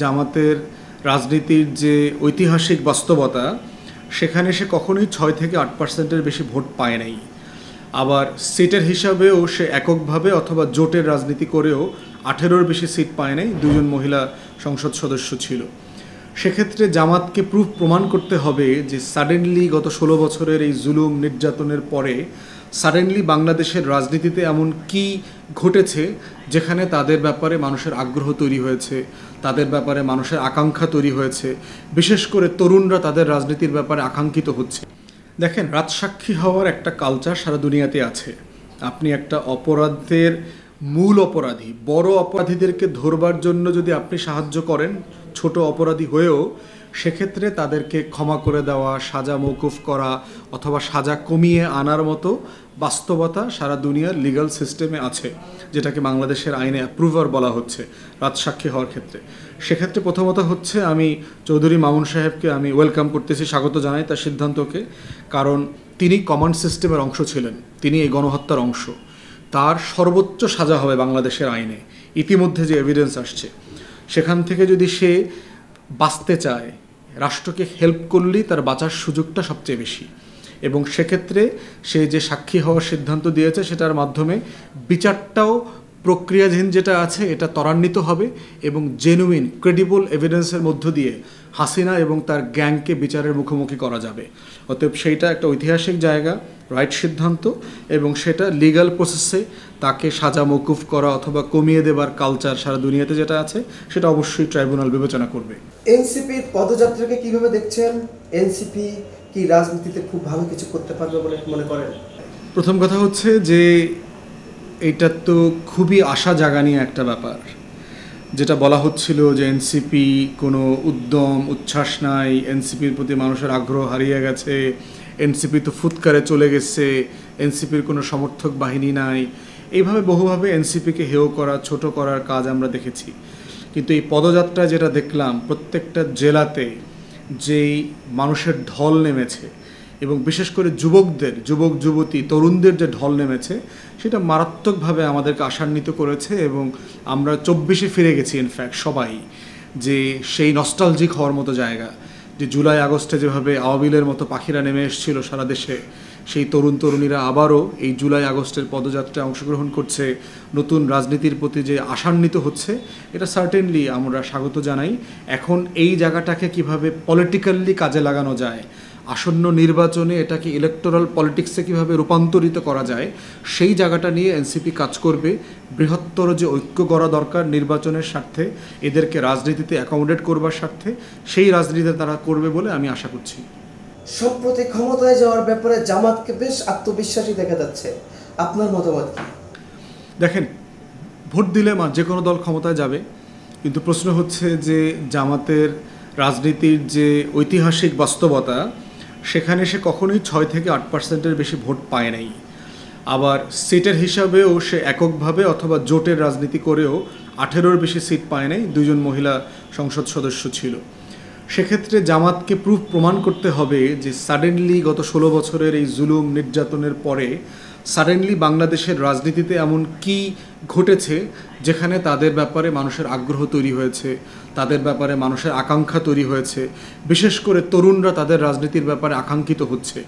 জামাতের রাজনীতির যে ঐতিহাসিক বাস্তবতা সেখানে সে কখনোই ৬ থেকে ৮%-এর বেশি ভোট পায় নাই। আবার সিটের হিসাবেও সে এককভাবে অথবা জোটের রাজনীতি করেও ১৮-র বেশি সিট পায় নাই, ২ জন মহিলা সংসদ সদস্য ছিল। সেক্ষেত্রে জামাতকে প্রমাণ করতে হবে যে সাডেনলি গত ১৬ বছরের এই জুলুম নির্যাতনের পরে সাডেনলি বাংলাদেশের রাজনীতিতে এমন কি ঘটেছে যেখানে তাদের ব্যাপারে মানুষের আগ্রহ তৈরি হয়েছে, তাদের ব্যাপারে মানুষের আকাঙ্ক্ষা তৈরি হয়েছে, বিশেষ করে তরুণরা তাদের রাজনীতির ব্যাপারে আকাঙ্ক্ষিত হচ্ছে। দেখেন, রাজসাক্ষী হওয়ার একটা কালচার সারা দুনিয়াতে আছে। আপনি একটা অপরাধের মূল অপরাধী, বড় অপরাধীদেরকে ধরবার জন্য যদি আপনি সাহায্য করেন ছোট অপরাধী হয়েও, সেক্ষেত্রে তাদেরকে ক্ষমা করে দেওয়া, সাজা মওকুফ করা অথবা সাজা কমিয়ে আনার মতো বাস্তবতা সারা দুনিয়ার লিগ্যাল সিস্টেমে আছে, যেটাকে বাংলাদেশের আইনে অ্যাপ্রুভার বলা হচ্ছে রাজসাক্ষী হওয়ার ক্ষেত্রে। সেক্ষেত্রে প্রথমত হচ্ছে আমি চৌধুরী মামুন সাহেবকে আমি ওয়েলকাম করতেছি, স্বাগত জানাই তার সিদ্ধান্তকে, কারণ তিনি কমান্ড সিস্টেমের অংশ ছিলেন, তিনি এই গণহত্যার অংশ। তার সর্বোচ্চ সাজা হবে বাংলাদেশের আইনে, ইতিমধ্যে যে এভিডেন্স আসছে সেখান থেকে যদি সে বাঁচতে চায়, রাষ্ট্রকে হেল্প করলেই তার বাঁচার সুযোগটা সবচেয়ে বেশি। এবং সেক্ষেত্রে সে যে সাক্ষী হওয়ার সিদ্ধান্ত দিয়েছে সেটার মাধ্যমে বিচারটাও প্রক্রিয়াধীন যেটা আছে এটা ত্বরান্বিত হবে এবং জেনুইন ক্রেডিবল এভিডেন্সের মধ্য দিয়ে হাসিনা এবং তার গ্যাংকে বিচারের মুখোমুখি করা যাবে। অতএব সেইটা একটা ঐতিহাসিক জায়গা, রাইট সিদ্ধান্ত, এবং সেটা লিগ্যাল প্রসেসে তাকে সাজা মওকুফ করা অথবা কমিয়ে দেবার কালচার সারা দুনিয়াতে যেটা আছে সেটা অবশ্যই ট্রাইব্যুনাল বিবেচনা করবে। এনসিপির পদযাত্রাকে কিভাবে দেখছেন? এনসিপি কি রাজনীতিতে খুব ভালো কিছু করতে পারবে বলে মনে করেন? প্রথম কথা হচ্ছে যে এটা তো খুবই আশা জাগানি একটা ব্যাপার, যেটা বলা হচ্ছিল যে এনসিপি কোনো উদ্যম উচ্ছ্বাস নাই, এনসিপির প্রতি মানুষের আগ্রহ হারিয়ে গেছে, এনসিপি তো ফুৎকারে চলে গেছে, এনসিপির কোনো সমর্থক বাহিনী নাই, এইভাবে বহুভাবে এনসিপিকে হেয় করা, ছোট করার কাজ আমরা দেখেছি। কিন্তু এই পদযাত্রা যেটা দেখলাম, প্রত্যেকটা জেলাতে যেই মানুষের ঢল নেমেছে এবং বিশেষ করে যুবকদের, যুবক যুবতী তরুণদের যে ঢল নেমেছে সেটা মারাত্মকভাবে আমাদেরকে আশান্বিত করেছে। এবং আমরা ২৪-এ ফিরে গেছি ইনফ্যাক্ট সবাই, যে সেই নস্টালজিক হওয়ার মতো জায়গা, যে জুলাই আগস্টে যেভাবে আওয়াবিলের মতো পাখিরা নেমে এসেছিল সারা দেশে, সেই তরুণ তরুণীরা আবারও এই জুলাই আগস্টের পদযাত্রায় অংশগ্রহণ করছে, নতুন রাজনীতির প্রতি যে আশান্বিত হচ্ছে, এটা সার্টেনলি আমরা স্বাগত জানাই। এখন এই জায়গাটাকে কিভাবে পলিটিক্যালি কাজে লাগানো যায়, আসন্ন নির্বাচনে এটাকে ইলেকটোরাল পলিটিক্সে কীভাবে রূপান্তরিত করা যায়, সেই জায়গাটা নিয়ে এনসিপি কাজ করবে। বৃহত্তর যে ঐক্য করা দরকার নির্বাচনের স্বার্থে, এদেরকে রাজনীতিতে অ্যাকোমোডেট করবার স্বার্থে, সেই রাজনীতিতে তারা করবে বলে আমি আশা করছি। সম্প্রতি ক্ষমতায় যাওয়ার ব্যাপারে জামাতকে বেশ আত্মবিশ্বাসী দেখা যাচ্ছে, আপনার মতামত কি? দেখেন, ভোট দিলে যে কোনো দল ক্ষমতায় যাবে, কিন্তু প্রশ্ন হচ্ছে যে জামাতের রাজনীতির যে ঐতিহাসিক বাস্তবতা সেখানে সে কখনোই ৬ থেকে ৮%-এর বেশি ভোট পায় নাই। আবার সিটের হিসাবেও সে এককভাবে অথবা জোটের রাজনীতি করেও ১৮-র বেশি সিট পায় নাই, ২ জন মহিলা সংসদ সদস্য ছিল। সেক্ষেত্রে জামাতকে প্রমাণ করতে হবে যে সাডেনলি গত ১৬ বছরের এই জুলুম নির্যাতনের পরে সাডেনলি বাংলাদেশের রাজনীতিতে এমন কি ঘটেছে যেখানে তাদের ব্যাপারে মানুষের আগ্রহ তৈরি হয়েছে, তাদের ব্যাপারে মানুষের আকাঙ্ক্ষা তৈরি হয়েছে, বিশেষ করে তরুণরা তাদের রাজনীতির ব্যাপারে আকাঙ্ক্ষিত হচ্ছে,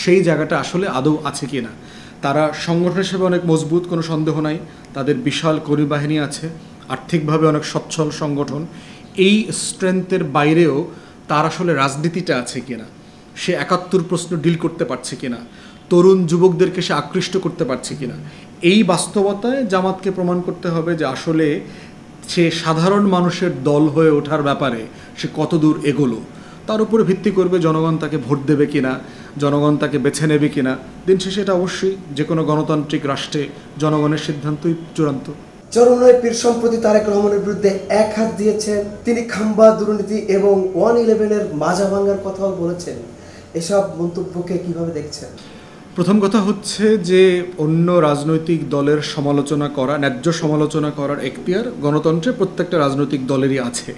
সেই জায়গাটা আসলে আদৌ আছে কি না। তারা সংগঠন হিসেবে অনেক মজবুত, কোনো সন্দেহ নাই, তাদের বিশাল কর্মী বাহিনী আছে, আর্থিকভাবে অনেক সচ্ছল সংগঠন। এই স্ট্রেংথের বাইরেও তার আসলে রাজনীতিটা আছে কিনা, সে ৭১ প্রশ্ন ডিল করতে পারছে কিনা, তরুণ যুবকদেরকে সে আকৃষ্ট করতে পারছে কিনা, এই বাস্তবতায় জামাতকে প্রমাণ করতে হবে যে আসলে সে সাধারণ মানুষের দল হয়ে ওঠার ব্যাপারে সে কতদূর এগোলো। তার উপরে ভিত্তি করবে জনগণ তাকে ভোট দেবে কিনা, জনগণ তাকে বেছে নেবে কিনা। দিন শেষে এটা অবশ্যই যে কোনো গণতান্ত্রিক রাষ্ট্রে জনগণের সিদ্ধান্তই চূড়ান্ত। চরমনাই পীর সম্প্রতি তারেক রহমানের বিরুদ্ধে এক হাত দিয়েছেন, তিনি খাম্বা দুর্নীতি এবং 111-এর মাজা ভাঙার কথাও বলেছেন। এসব মন্তব্যকে কিভাবে দেখছেন? প্রথম কথা হচ্ছে যে অন্য রাজনৈতিক দলের সমালোচনা করা, ন্যায্য সমালোচনা করার এখতিয়ার গণতন্ত্রে প্রত্যেকটা রাজনৈতিক দলেরই আছে।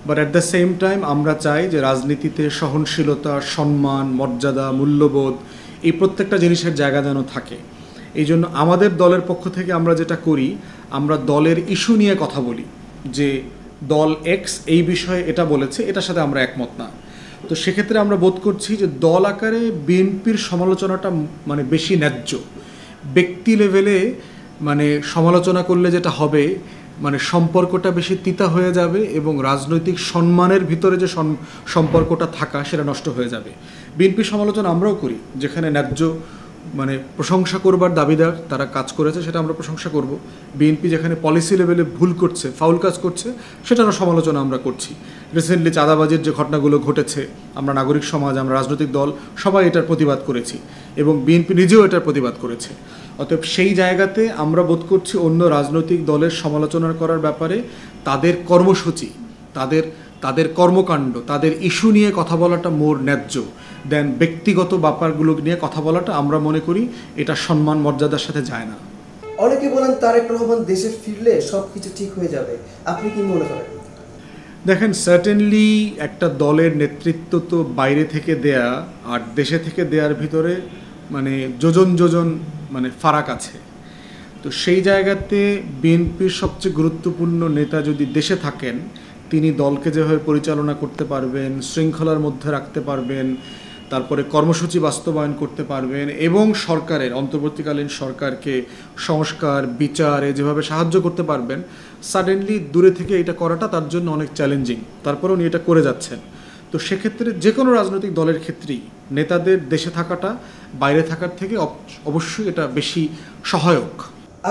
But at the same time আমরা চাই যে রাজনীতিতে সহনশীলতা, সম্মান, মর্যাদা, মূল্যবোধ, এই প্রত্যেকটা জিনিসের জায়গা যেন থাকে। এই জন্য আমাদের দলের পক্ষ থেকে আমরা যেটা করি, আমরা দলের ইস্যু নিয়ে কথা বলি, যে দল এক্স এই বিষয়ে এটা বলেছে, এটার সাথে আমরা একমত না। তো সেক্ষেত্রে আমরা বোধ করছি যে দল আকারে বিএনপির সমালোচনাটা মানে বেশি ন্যায্য। ব্যক্তি লেভেলে মানে সমালোচনা করলে যেটা হবে, মানে সম্পর্কটা বেশি তিতা হয়ে যাবে এবং রাজনৈতিক সম্মানের ভিতরে যে সম্পর্কটা থাকা সেটা নষ্ট হয়ে যাবে। বিএনপির সমালোচনা আমরাও করি, যেখানে ন্যায্য মানে প্রশংসা করবার দাবিদার তারা কাজ করেছে সেটা আমরা প্রশংসা করব। বিএনপি যেখানে পলিসি লেভেলে ভুল করছে, ফাউল কাজ করছে, সেটারও সমালোচনা আমরা করছি। রিসেন্টলি চাঁদাবাজির যে ঘটনাগুলো ঘটেছে, আমরা নাগরিক সমাজ, আমরা রাজনৈতিক দল সবাই এটার প্রতিবাদ করেছি এবং বিএনপি নিজেও এটার প্রতিবাদ করেছে। অতএব সেই জায়গাতে আমরা বোধ করছি অন্য রাজনৈতিক দলের সমালোচনা করার ব্যাপারে তাদের কর্মসূচি, তাদের কর্মকাণ্ড, তাদের ইস্যু নিয়ে কথা বলাটা মোর ন্যায্য দেন ব্যক্তিগত ব্যাপারগুলো নিয়ে কথা বলাটা আমরা মনে করি এটা সম্মান মর্যাদার সাথে যায় না। অনেকে বলেন তারেক রহমান দেশে ফিরলে সবকিছু ঠিক হয়ে যাবে, আপনি কি মনে করেন? দেখেন, সার্টেনলি একটা দলের নেতৃত্ব তো বাইরে থেকে দেয়া আর দেশে থেকে দেওয়ার ভিতরে মানে যোজন মানে ফারাক আছে। তো সেই জায়গাতে বিএনপির সবচেয়ে গুরুত্বপূর্ণ নেতা যদি দেশে থাকেন, তিনি দলকে যেভাবে পরিচালনা করতে পারবেন, শৃঙ্খলার মধ্যে রাখতে পারবেন, তারপরে কর্মসূচি বাস্তবায়ন করতে পারবেন এবং সরকারের অন্তর্বর্তীকালীন সরকারকে সংস্কার বিচারে যেভাবে সাহায্য করতে পারবেন, সাডেনলি দূরে থেকে এটা করাটা তার জন্য অনেক চ্যালেঞ্জিং। তারপরে উনি এটা করে যাচ্ছেন। তো সেক্ষেত্রে যে কোনো রাজনৈতিক দলের ক্ষেত্রেই নেতাদের দেশে থাকাটা বাইরে থাকার থেকে অবশ্যই এটা বেশি সহায়ক।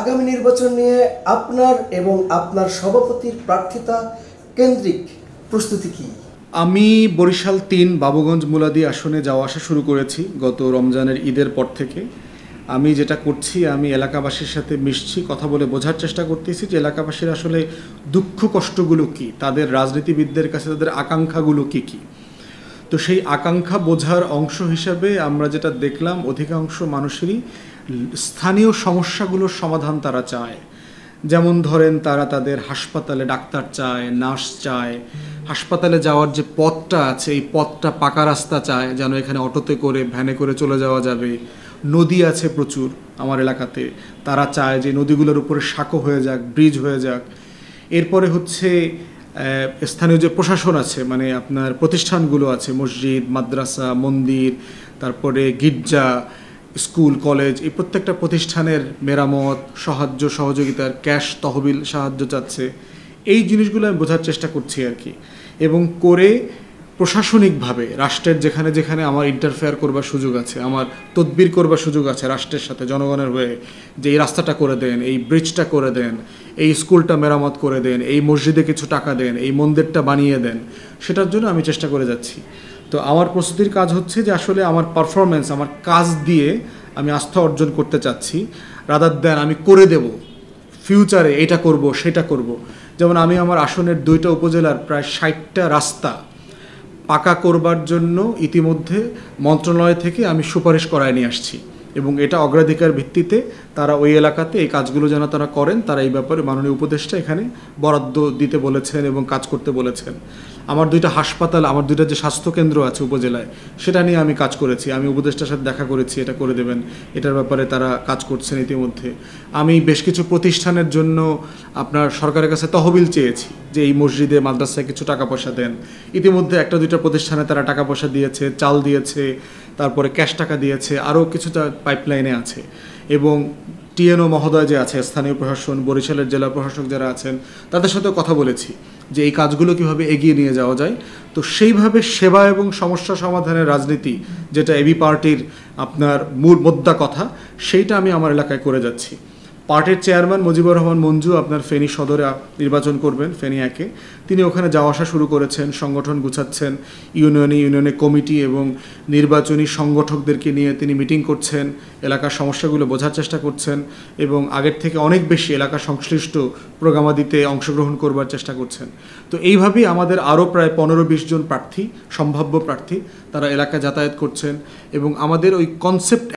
আগামী নির্বাচন নিয়ে আপনার এবং আপনার সভাপতির প্রার্থিতা কেন্দ্রিক প্রস্তুতি কি? আমি বরিশাল ৩ বাবুগঞ্জ মুলাদি আসনে যাওয়া আসা শুরু করেছি গত রমজানের ঈদের পর থেকে। আমি যেটা করছি, আমি এলাকাবাসীর সাথে মিশছি, কথা বলে বোঝার চেষ্টা করতেছি যে এলাকাবাসীর আসলে দুঃখ কষ্টগুলো কী, তাদের রাজনীতিবিদদের কাছে তাদের আকাঙ্ক্ষাগুলো কী কী। তো সেই আকাঙ্ক্ষা বোঝার অংশ হিসাবে আমরা যেটা দেখলাম, অধিকাংশ মানুষেরই স্থানীয় সমস্যাগুলোর সমাধান তারা চায়। যেমন ধরেন, তারা তাদের হাসপাতালে ডাক্তার চায়, নার্স চায়, হাসপাতালে যাওয়ার যে পথটা আছে এই পথটা পাকা রাস্তা চায়, যেন এখানে অটোতে করে ভ্যানে করে চলে যাওয়া যাবে। নদী আছে প্রচুর আমার এলাকাতে, তারা চায় যে নদীগুলোর উপরে সাঁকো হয়ে যাক, ব্রিজ হয়ে যাক। এরপরে হচ্ছে স্থানীয় যে প্রশাসন আছে, মানে আপনার প্রতিষ্ঠানগুলো আছে, মসজিদ, মাদ্রাসা, মন্দির, তারপরে গির্জা, স্কুল, কলেজ, এই প্রত্যেকটা প্রতিষ্ঠানের মেরামত, সাহায্য সহযোগিতার ক্যাশ তহবিল সাহায্য চাচ্ছে। এই জিনিসগুলো আমি বোঝার চেষ্টা করছি আর কি, এবং করে প্রশাসনিকভাবে রাষ্ট্রের যেখানে যেখানে আমার ইন্টারফেয়ার করবার সুযোগ আছে, আমার তদবির করবার সুযোগ আছে রাষ্ট্রের সাথে জনগণের হয়ে, যে এই রাস্তাটা করে দেন, এই ব্রিজটা করে দেন, এই স্কুলটা মেরামত করে দেন, এই মসজিদে কিছু টাকা দেন, এই মন্দিরটা বানিয়ে দেন, সেটার জন্য আমি চেষ্টা করে যাচ্ছি। তো আমার প্রস্তুতির কাজ হচ্ছে যে আসলে আমার পারফরমেন্স, আমার কাজ দিয়ে আমি আস্থা অর্জন করতে চাচ্ছি, রাদার দ্যান আমি করে দেব ফিউচারে এটা করব সেটা করব। যেমন আমি আমার আসনের 2টা উপজেলার প্রায় 60টা রাস্তা পাকা করবার জন্য ইতিমধ্যে মন্ত্রণালয় থেকে আমি সুপারিশ করায় নিয়ে আসছি এবং এটা অগ্রাধিকার ভিত্তিতে তারা ওই এলাকাতে এই কাজগুলো যেন তারা করেন, তারা এই ব্যাপারে মাননীয় উপদেষ্টা এখানে বরাদ্দ দিতে বলেছেন এবং কাজ করতে বলেছেন। আমার 2টা হাসপাতাল, আমার 2টা যে স্বাস্থ্যকেন্দ্র আছে উপজেলায়, সেটা নিয়ে আমি কাজ করেছি। আমি উপদেষ্টার সাথে দেখা করেছি, এটা করে দেবেন, এটার ব্যাপারে তারা কাজ করছেন ইতিমধ্যে। আমি বেশ কিছু প্রতিষ্ঠানের জন্য আপনার সরকারের কাছে তহবিল চেয়েছি যে এই মসজিদে, মাদ্রাসায় কিছু টাকা পয়সা দেন। ইতিমধ্যে 1-2টা প্রতিষ্ঠানে তারা টাকা পয়সা দিয়েছে, চাল দিয়েছে, তারপরে ক্যাশ টাকা দিয়েছে, আরও কিছুটা পাইপলাইনে আছে। এবং টিএনও মহোদয় যে আছে, স্থানীয় প্রশাসন, বরিশালের জেলা প্রশাসক যারা আছেন, তাদের সাথেও কথা বলেছি যে এই কাজগুলো কীভাবে এগিয়ে নিয়ে যাওয়া যায়। তো সেইভাবে সেবা এবং সমস্যা সমাধানের রাজনীতি, যেটা এবি পার্টির আপনার মূল মোদ্দা কথা, সেইটা আমি আমার এলাকায় করে যাচ্ছি। পার্টির চেয়ারম্যান মুজিবুর রহমান মঞ্জু আপনার ফেনী সদরে নির্বাচন করবেন, ফেনী 1-এ। তিনি ওখানে যাওয়া আসা শুরু করেছেন, সংগঠন গুছাচ্ছেন, ইউনিয়নে কমিটি এবং নির্বাচনী সংগঠকদেরকে নিয়ে তিনি মিটিং করছেন, এলাকার সমস্যাগুলো বোঝার চেষ্টা করছেন এবং আগের থেকে অনেক বেশি এলাকা সংশ্লিষ্ট প্রোগ্রামাদিতে অংশগ্রহণ করবার চেষ্টা করছেন। তো এইভাবেই আমাদের আরও প্রায় 15-20 জন প্রার্থী, সম্ভাব্য প্রার্থী, তারা এলাকায় যাতায়াত করছেন এবং আমাদের ওই কনসেপ্ট